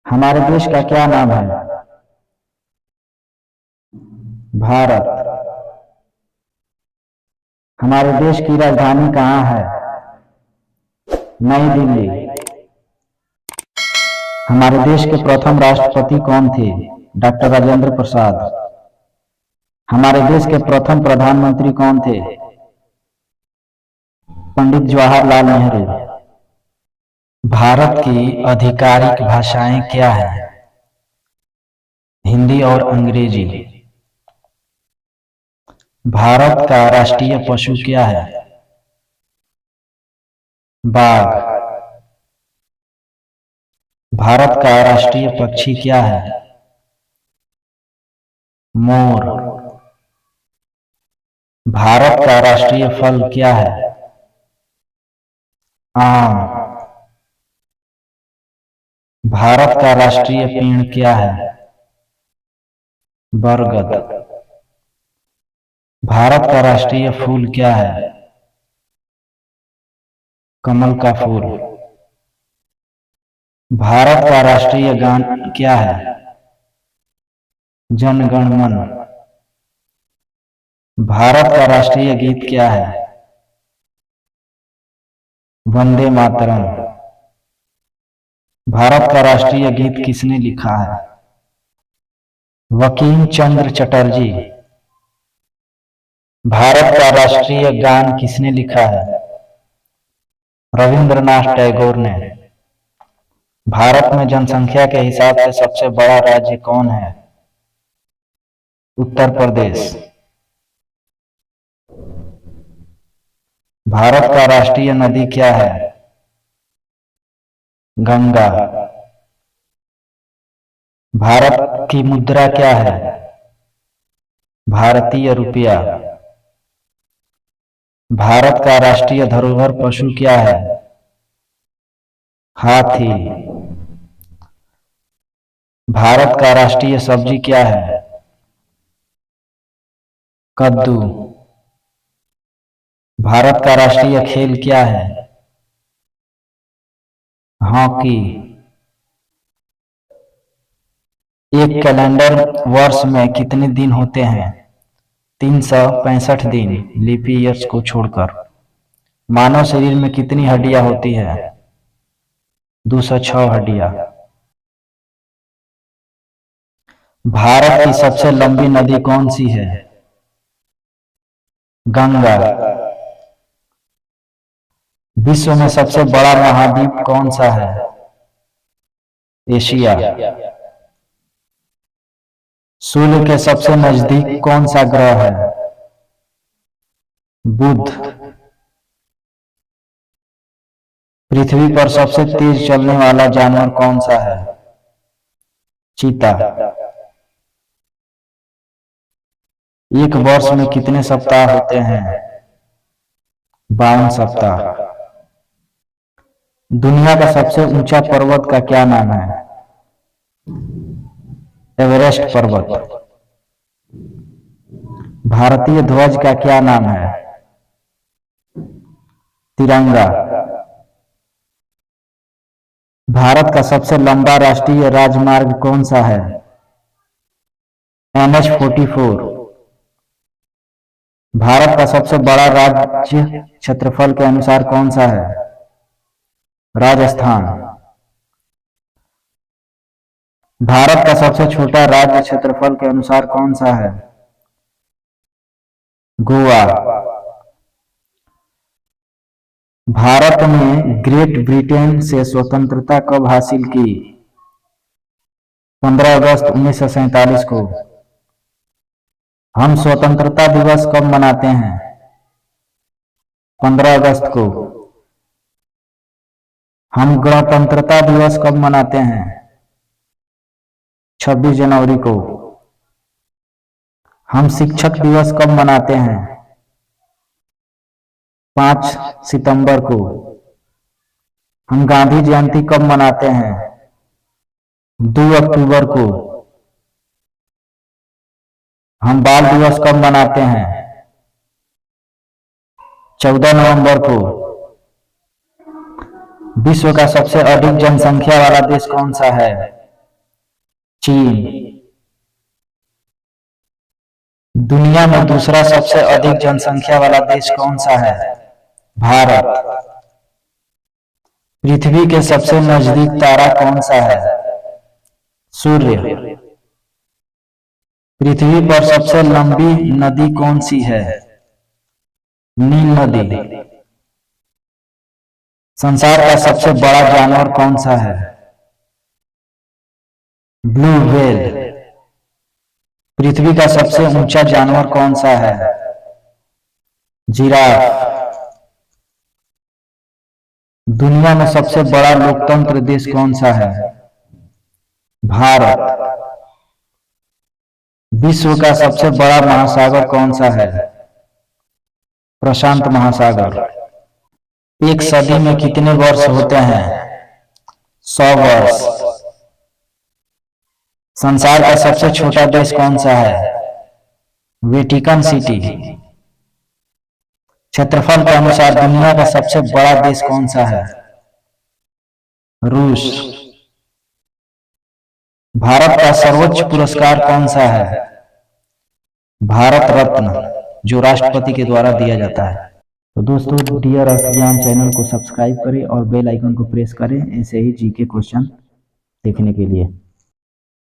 हमारे देश का क्या नाम है? भारत। हमारे देश की राजधानी कहाँ है? नई दिल्ली। हमारे देश के प्रथम राष्ट्रपति कौन थे? डॉक्टर राजेंद्र प्रसाद। हमारे देश के प्रथम प्रधानमंत्री कौन थे? पंडित जवाहरलाल नेहरू। भारत की आधिकारिक भाषाएं क्या हैं? हिंदी और अंग्रेजी। भारत का राष्ट्रीय पशु क्या है? बाघ। भारत का राष्ट्रीय पक्षी क्या है? मोर। भारत का राष्ट्रीय फल क्या है? आम। भारत का राष्ट्रीय पेड़ क्या है? बरगद। भारत का राष्ट्रीय फूल क्या है? कमल का फूल। भारत का राष्ट्रीय गान क्या है? जन गण मन। भारत का राष्ट्रीय गीत क्या है? वंदे मातरम। भारत का राष्ट्रीय गीत किसने लिखा है? बंकिम चंद्र चटर्जी। भारत का राष्ट्रीय गान किसने लिखा है? रविंद्रनाथ टैगोर ने। भारत में जनसंख्या के हिसाब से सबसे बड़ा राज्य कौन है? उत्तर प्रदेश। भारत का राष्ट्रीय नदी क्या है? गंगा। भारत की मुद्रा क्या है? भारतीय रुपया। भारत का राष्ट्रीय धरोहर पशु क्या है? हाथी। भारत का राष्ट्रीय सब्जी क्या है? कद्दू। भारत का राष्ट्रीय खेल क्या है? हॉकी। एक कैलेंडर वर्ष में कितने दिन होते हैं? 365 दिन, लीप ईयर्स को छोड़कर। मानव शरीर में कितनी हड्डियां होती है? 206 हड्डियां। भारत की सबसे लंबी नदी कौन सी है? गंगा। विश्व में सबसे बड़ा महाद्वीप कौन सा है? एशिया। सूर्य के सबसे नजदीक कौन सा ग्रह है? बुध। पृथ्वी पर सबसे तेज चलने वाला जानवर कौन सा है? चीता। एक वर्ष में कितने सप्ताह होते हैं? 52 सप्ताह। दुनिया का सबसे ऊंचा पर्वत का क्या नाम है? एवरेस्ट पर्वत। भारतीय ध्वज का क्या नाम है? तिरंगा। भारत का सबसे लंबा राष्ट्रीय राजमार्ग कौन सा है? NH-44। भारत का सबसे बड़ा राज्य क्षेत्रफल के अनुसार कौन सा है? राजस्थान। भारत का सबसे छोटा राज्य क्षेत्रफल के अनुसार कौन सा है? गोवा। भारत ने ग्रेट ब्रिटेन से स्वतंत्रता कब हासिल की? 15 अगस्त 1947 को। हम स्वतंत्रता दिवस कब मनाते हैं? 15 अगस्त को। हम गणतंत्रता दिवस कब मनाते हैं? 26 जनवरी को। हम शिक्षक दिवस कब मनाते हैं? 5 सितंबर को। हम गांधी जयंती कब मनाते हैं? 2 अक्टूबर को। हम बाल दिवस कब मनाते हैं? 14 नवंबर को। विश्व का सबसे अधिक जनसंख्या वाला देश कौन सा है? चीन। दुनिया में दूसरा सबसे अधिक जनसंख्या वाला देश कौन सा है? भारत। पृथ्वी के सबसे नजदीक तारा कौन सा है? सूर्य। पृथ्वी पर सबसे लंबी नदी कौन सी है? नील नदी। संसार का सबसे बड़ा जानवर कौन सा है? Blue whale. पृथ्वी का सबसे ऊंचा जानवर कौन सा है? जिराफ। दुनिया में सबसे बड़ा लोकतंत्र देश कौन सा है? भारत। विश्व का सबसे बड़ा महासागर कौन सा है? प्रशांत महासागर। एक सदी में कितने वर्ष होते हैं? 100 वर्ष। संसार का सबसे छोटा देश कौन सा है? Vatican city. क्षेत्रफल के अनुसार दुनिया का सबसे बड़ा देश कौन सा है? रूस। भारत का सर्वोच्च पुरस्कार कौन सा है? भारत रत्न, जो राष्ट्रपति के द्वारा दिया जाता है। तो दोस्तों, डियर अर्थ ज्ञान चैनल को सब्सक्राइब करें और बेल आइकन को प्रेस करें ऐसे ही जीके क्वेश्चन देखने के लिए।